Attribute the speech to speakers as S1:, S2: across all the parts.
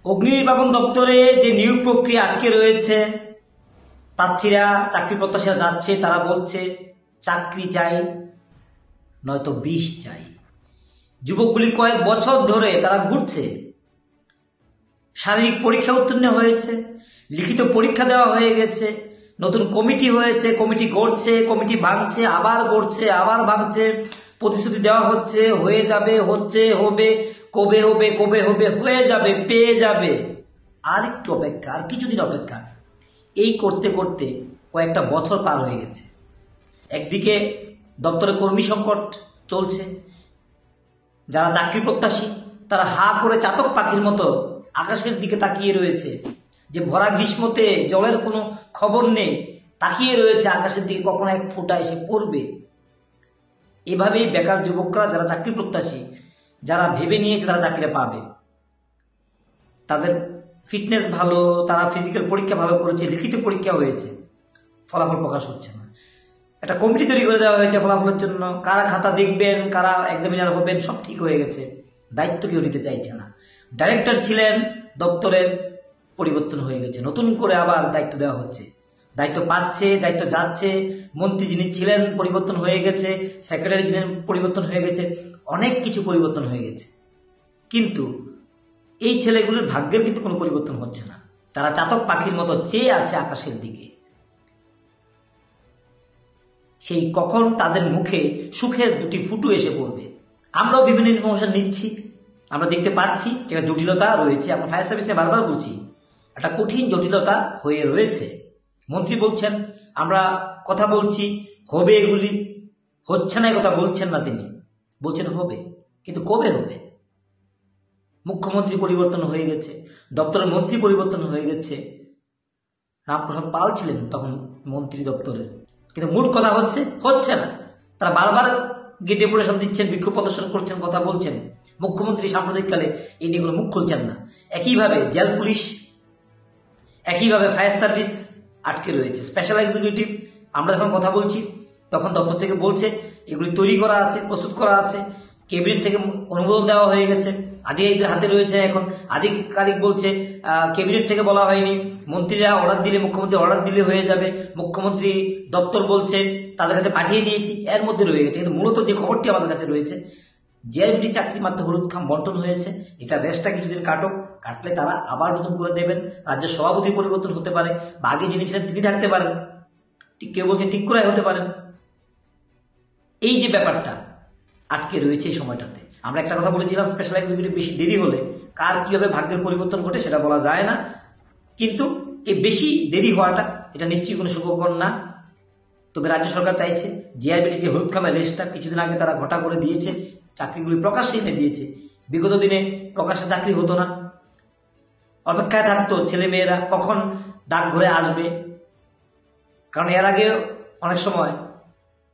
S1: অগ্নি নির্বাপন দপ্তরে যে নিয়োগ প্রক্রিয়া আটকে রয়েছে, প্রার্থীরা চাকরি প্রত্যাশীরা যাচ্ছে, তারা বলছে চাকরি চাই নয়তো বিষ চাই। যুবকগুলি কয়েক বছর ধরে তারা ঘুরছে, শারীরিক পরীক্ষা উত্তীর্ণ হয়েছে, লিখিত পরীক্ষা দেওয়া হয়ে গেছে, নতুন কমিটি হয়েছে, কমিটি গড়ছে, কমিটি ভাঙছে, আবার গড়ছে, আবার ভাঙছে, প্রতিশ্রুতি দেওয়া হচ্ছে হয়ে যাবে, হচ্ছে, হবে, কবে হবে, কবে হবে, হয়ে যাবে, পেয়ে যাবে, আর একটু অপেক্ষা, আর কিছুদিন অপেক্ষা। এই করতে করতে কয়েকটা বছর পার হয়ে গেছে। একদিকে দপ্তরে কর্মী সংকট চলছে, যারা চাকরি প্রত্যাশী তারা হা করে চাতক পাখির মতো আকাশের দিকে তাকিয়ে রয়েছে, যে ভরা গ্রীষ্মতে জলের কোনো খবর নেই, তাকিয়ে রয়েছে আকাশের দিকে কখন এক ফোঁটা এসে পড়বে। এভাবেই বেকার যুবকরা যারা চাকরি প্রত্যাশী, যারা ভেবে নিয়েছে তারা চাকরিটা পাবে, তাদের ফিটনেস ভালো, তারা ফিজিক্যাল পরীক্ষা ভালো করেছে, লিখিত পরীক্ষা হয়েছে, ফলাফল প্রকাশ হচ্ছে না। একটা কমিটি তৈরি করে দেওয়া হয়েছে ফলাফলের জন্য, কারা খাতা দেখবেন, কারা এক্সামিনার হবেন, সব ঠিক হয়ে গেছে, দায়িত্ব কেউ নিতে চাইছে না। ডাইরেক্টর ছিলেন দপ্তরের, পরিবর্তন হয়ে গেছে, নতুন করে আবার দায়িত্ব দেওয়া হচ্ছে, দায়িত্ব পাচ্ছে, দায়িত্ব যাচ্ছে, মন্ত্রী যিনি ছিলেন পরিবর্তন হয়ে গেছে, সেক্রেটারি যিনি পরিবর্তন হয়ে গেছে, অনেক কিছু পরিবর্তন হয়ে গেছে। কিন্তু এই ছেলেগুলোর ভাগ্যের কিন্তু কোনো পরিবর্তন হচ্ছে না। তারা চাতক পাখির মতো চেয়ে আছে আকাশের দিকে, সেই কখন তাদের মুখে সুখের দুটি ফুটু এসে পড়বে। আমরাও বিভিন্ন ইনফরমেশন নিচ্ছি, আমরা দেখতে পাচ্ছি যেটা জটিলতা রয়েছে। আমরা ফায়ার সার্ভিস নিয়ে বারবার বলছি, একটা কঠিন জটিলতা হয়ে রয়েছে। মন্ত্রী বলছেন আমরা কথা বলছি হবে, এগুলি হচ্ছে না, কথা বলছেন না, তিনি বলছেন হবে, কিন্তু কবে হবে? মুখ্যমন্ত্রী পরিবর্তন হয়ে গেছে, দপ্তরের মন্ত্রী পরিবর্তন হয়ে গেছে, রামপ্রসাদ পাল ছিলেন তখন মন্ত্রী দপ্তরের, কিন্তু মূল কথা হচ্ছে না। তারা বারবার গিয়ে ডেপুটেশন দিচ্ছেন, বিক্ষোভ প্রদর্শন করছেন, কথা বলছেন। মুখ্যমন্ত্রী সাম্প্রতিককালে এই নিয়ে কোনো মুখ খুলছেন না। একইভাবে জেল পুলিশ, একইভাবে ফায়ার সার্ভিস আটকে রয়েছে। স্পেশাল এক্সিকিউটিভ, আমরা যখন কথা বলছি তখন দপ্তর থেকে বলছে এগুলি তৈরি করা আছে, প্রস্তুত করা আছে, ক্যাবিনেট থেকে অনুমোদন দেওয়া হয়ে গেছে, আধিকারিকদের হাতে রয়েছে। এখন আধিকারিক বলছে ক্যাবিনেট থেকে বলা হয়নি, মন্ত্রীরা অর্ডার দিলে, মুখ্যমন্ত্রী অর্ডার দিলে হয়ে যাবে, মুখ্যমন্ত্রী দপ্তর বলছে তাদের কাছে পাঠিয়ে দিয়েছি, এর মধ্যে রয়ে গেছে। কিন্তু মূলত যে খবরটি আমাদের কাছে রয়েছে, জিআরবিটি চাকরি মাত্র হলুদ খাম বন্টন হয়েছে, এটা রেস্টটা কিছুদিন কাটলে তারা আবার নতুন করে দেবেন। রাজ্য সভাপতি পরিবর্তন হতে পারে, বা আগে যিনি ছিলেন তিনি থাকতে পারেন, কেউ বলছে ঠিক করে হতে পারেন। এই যে ব্যাপারটা আটকে রয়েছে এই সময়টাতে, আমরা একটা কথা বলেছিলাম, স্পেশাল এক্সিকিউটিভ বেশি দেরি হলে কার কিভাবে ভাগ্যের পরিবর্তন ঘটে সেটা বলা যায় না, কিন্তু এই বেশি দেরি হওয়াটা এটা নিশ্চয়ই কোনো সুখকর না। তবে রাজ্য সরকার চাইছে জিআরবিটি যে হলুদ খামের রেস্টটা কিছুদিন আগে তারা ঘটা করে দিয়েছে, চাকরিগুলি প্রকাশ্যে এনে দিয়েছে। বিগত দিনে প্রকাশ্যে চাকরি হতো না, অপেক্ষায় থাকতো ছেলে মেয়েরা কখন ডাক ঘরে আসবে, কারণ এর আগে অনেক সময়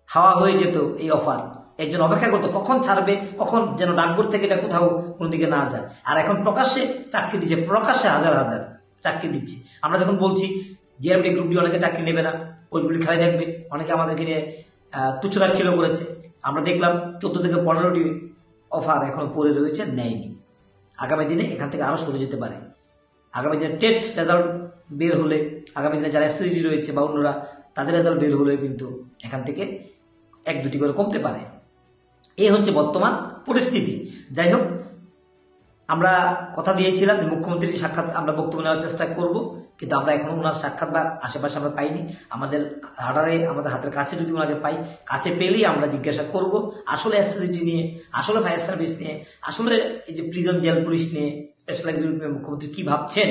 S1: হাওয়া হয়ে যেত এই অফার, একজন অপেক্ষা করতো কখন ছাড়বে, কখন যেন ডাকঘর থেকে এটা কোথাও কোনো দিকে না যায়। আর এখন প্রকাশ্যে চাকরি দিচ্ছে, প্রকাশ্যে হাজার হাজার চাকরি দিচ্ছে। আমরা যখন বলছি জিআরবিটি গ্রুপ ডি অনেকে চাকরি নেবে না, পোস্টগুলি খালি থাকবে, অনেকে আমাদেরকে নিয়ে তুচ্ছতাচ্ছিল্য করেছে। আমরা দেখলাম 14 থেকে 15টি অফার এখনো পড়ে রয়েছে, নেয়নি। আগামী দিনে এখান থেকে আরো সরে যেতে পারে। আগামী দিনে টেট রেজাল্ট বের হলে, আগামী দিনে যারা এসএসজি রয়েছে বা অন্যরা, তাদের রেজাল্ট বের হলে কিন্তু এখান থেকে 1-2টি করে কমতে পারে। এই হচ্ছে বর্তমান পরিস্থিতি। যাই হোক, আমরা কথা দিয়েছিলাম মুখ্যমন্ত্রীর সাক্ষাৎ আমরা বক্তব্য নেওয়ার চেষ্টা করব, কিন্তু আমরা এখনো ওনার সাক্ষাৎ বা আশেপাশে আমরা পাইনি। আমাদের রাডারে, আমাদের হাতের কাছে যদি ওনাকে পাই, কাছে পেলেই আমরা জিজ্ঞাসা করব আসলে এসএসজি নিয়ে, আসলে ফায়ার সার্ভিস নিয়ে, আসলে এই যে প্রিজন জেল পুলিশ নিয়ে স্পেশাল এক্সিকিউটিভ মুখ্যমন্ত্রী কি ভাবছেন।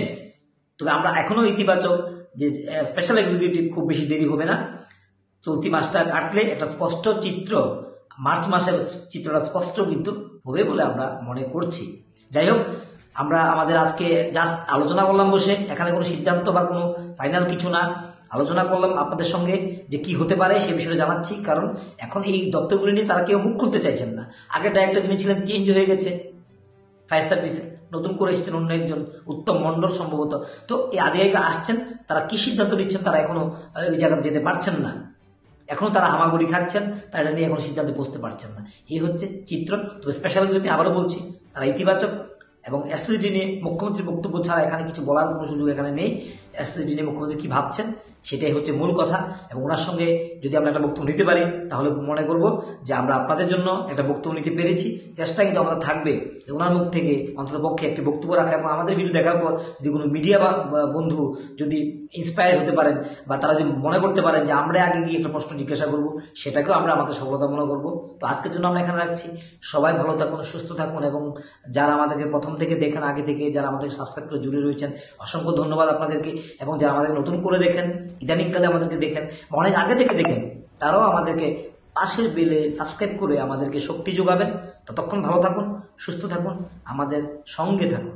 S1: তবে আমরা এখনো ইতিবাচক যে স্পেশাল এক্সিকিউটিভ খুব বেশি দেরি হবে না, চলতি মাসটা কাটলে একটা স্পষ্ট চিত্র, মার্চ মাসের চিত্রটা স্পষ্ট কিন্তু হবে বলে আমরা মনে করছি। যাই হোক, আমরা আমাদের আজকে জাস্ট আলোচনা করলাম বসে, এখানে কোনো সিদ্ধান্ত বা কোনো ফাইনাল কিছু না, আলোচনা করলাম আপনাদের সঙ্গে যে কি হতে পারে সে বিষয়ে জানাচ্ছি। কারণ এখন এই দপ্তরগুলি নিয়ে তারা কেউ মুখ খুলতে চাইছেন না। আগে ডাইরেক্টর যিনি ছিলেন চেঞ্জ হয়ে গেছে ফায়ার সার্ভিসে, নতুন করে এসেছেন অন্য একজন, উত্তম মণ্ডল সম্ভবত। তো এই আধিকারিকরা আসছেন, তারা কি সিদ্ধান্ত নিচ্ছেন তারা এখনো ওই জায়গাতে যেতে পারছেন না, এখনো তারা হামাগুড়ি খাচ্ছেন, তারা এটা নিয়ে এখনো সিদ্ধান্তে বসতে পারছেন না। এই হচ্ছে চিত্র। তবে স্পেশাল যদি আবারও বলছি, তারা ইতিবাচক এবং এসটিডি নিয়ে মুখ্যমন্ত্রীর বক্তব্য ছাড়া এখানে কিছু বলার কোনো সুযোগ এখানে নেই। এসটিডি নিয়ে মুখ্যমন্ত্রী কি ভাবছেন সেটাই হচ্ছে মূল কথা, এবং ওনার সঙ্গে যদি আমরা একটা বক্তব্য নিতে পারি তাহলে মনে করব যে আমরা আপনাদের জন্য একটা বক্তব্য নিতে পেরেছি। চেষ্টা কিন্তু আমাদের থাকবে ওনার মুখ থেকে অন্তত পক্ষে একটি বক্তব্য রাখা, এবং আমাদের ভিডিও দেখার পর যদি কোনো মিডিয়া বা বন্ধু যদি ইন্সপায়ার হতে পারেন বা তারা যদি মনে করতে পারেন যে আমরা আগে গিয়ে একটা প্রশ্ন জিজ্ঞাসা করব, সেটাকেও আমরা আমাদের সফলতা মনে করব। তো আজকের জন্য আমরা এখানে রাখছি। সবাই ভালো থাকুন, সুস্থ থাকুন, এবং যারা আমাদেরকে প্রথম থেকে দেখেন, আগে থেকে যারা আমাদের সাবস্ক্রাইব করে জুড়ে রয়েছেন, অসংখ্য ধন্যবাদ আপনাদেরকে। এবং যারা আমাদের নতুন করে দেখেন, ইদানিংকালে আমাদেরকে দেখেন, অনেক আগে থেকে দেখেন, তারাও আমাদেরকে পাশের বেলে সাবস্ক্রাইব করে আমাদেরকে শক্তি যোগাবেন। ততক্ষণ ভালো থাকুন, সুস্থ থাকুন, আমাদের সঙ্গে থাকুন।